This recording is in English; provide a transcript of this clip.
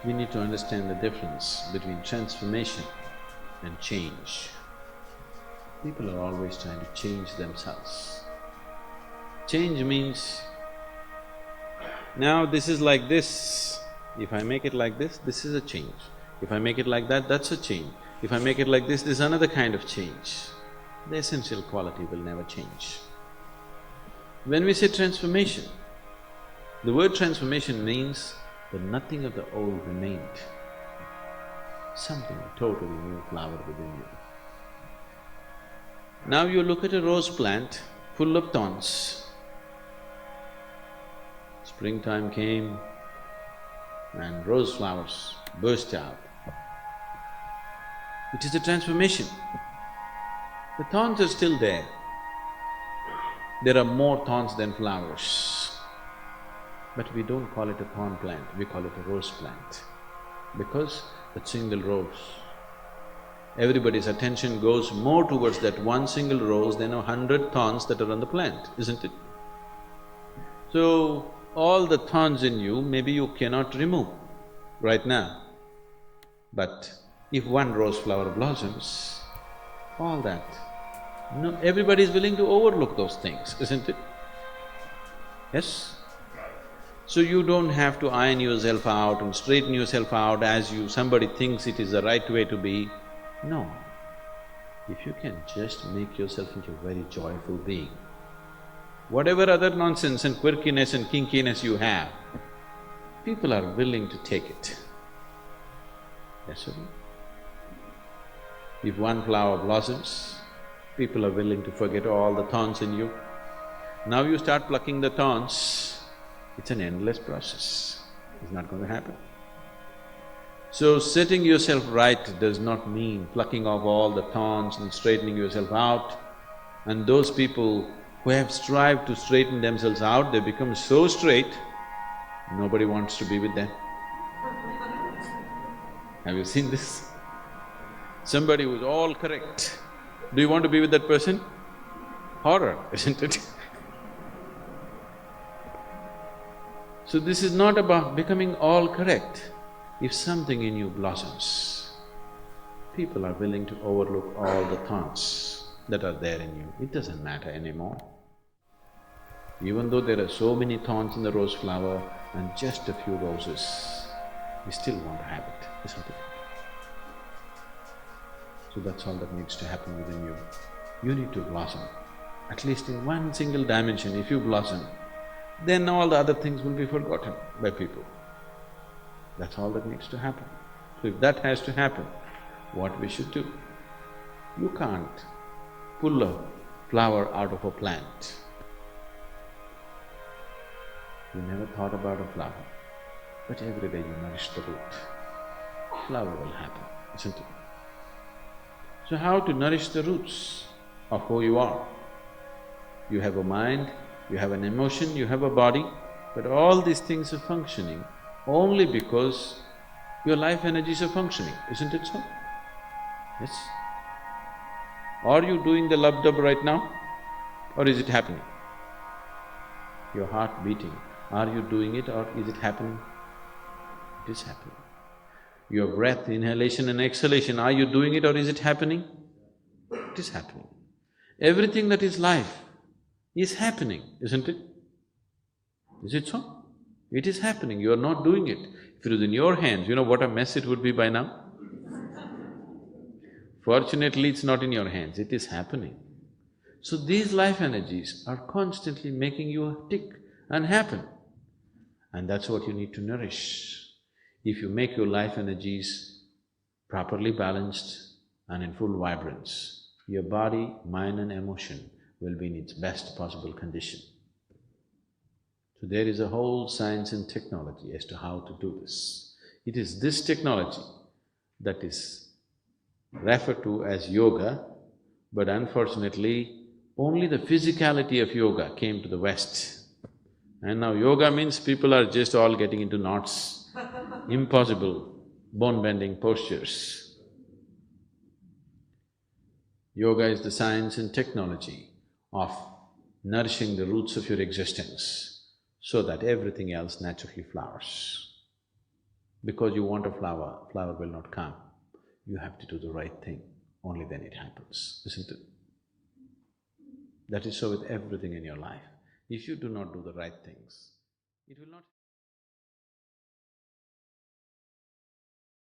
We need to understand the difference between transformation and change. People are always trying to change themselves. Change means, now this is like this, if I make it like this is a change. If I make it like that, that's a change. If I make it like this is another kind of change. The essential quality will never change. When we say transformation, the word transformation means that nothing of the old remained. Something totally new flowered within you. Now you look at a rose plant full of thorns. Springtime came and rose flowers burst out. It is a transformation. The thorns are still there. There are more thorns than flowers. But we don't call it a thorn plant, we call it a rose plant. Because that single rose, everybody's attention goes more towards that one single rose than 100 thorns that are on the plant, isn't it? So, all the thorns in you, maybe you cannot remove right now. But if one rose flower blossoms, all that, no, everybody is willing to overlook those things, isn't it? Yes? So you don't have to iron yourself out and straighten yourself out as somebody thinks it is the right way to be. No. If you can just make yourself into a very joyful being, whatever other nonsense and quirkiness and kinkiness you have, people are willing to take it. Yes or no? If one flower blossoms, people are willing to forget all the thorns in you. Now you start plucking the thorns, it's an endless process, it's not going to happen. So setting yourself right does not mean plucking off all the thorns and straightening yourself out. And those people who have strived to straighten themselves out, they become so straight, nobody wants to be with them. Have you seen this? Somebody who's all correct, do you want to be with that person? Horror, isn't it? So this is not about becoming all correct. If something in you blossoms, people are willing to overlook all the thorns that are there in you. It doesn't matter anymore. Even though there are so many thorns in the rose flower and just a few roses, we still want to have it, isn't it? So that's all that needs to happen within you. You need to blossom. At least in one single dimension, if you blossom, then all the other things will be forgotten by people. That's all that needs to happen. So if that has to happen, what we should do? You can't pull a flower out of a plant. You never thought about a flower, but every day you nourish the root, flower will happen, isn't it? So how to nourish the roots of who you are? You have a mind, you have an emotion, you have a body, but all these things are functioning only because your life energies are functioning, isn't it so? Yes? Are you doing the lub-dub right now, or is it happening? Your heart beating, are you doing it or is it happening? It is happening. Your breath, inhalation and exhalation, are you doing it or is it happening? It is happening. Everything that is life is happening, isn't it? Is it so? It is happening, you are not doing it. If it was in your hands, you know what a mess it would be by now? Fortunately, it's not in your hands, it is happening. So these life energies are constantly making you tick and happen. And that's what you need to nourish. If you make your life energies properly balanced and in full vibrance, your body, mind and emotion will be in its best possible condition. So there is a whole science and technology as to how to do this. It is this technology that is referred to as yoga, but unfortunately, only the physicality of yoga came to the West. And now yoga means people are just all getting into knots, impossible bone-bending postures. Yoga is the science and technology of nourishing the roots of your existence so that everything else naturally flowers. Because you want a flower, flower will not come. You have to do the right thing, only then it happens, isn't it? That is so with everything in your life. If you do not do the right things, it will not…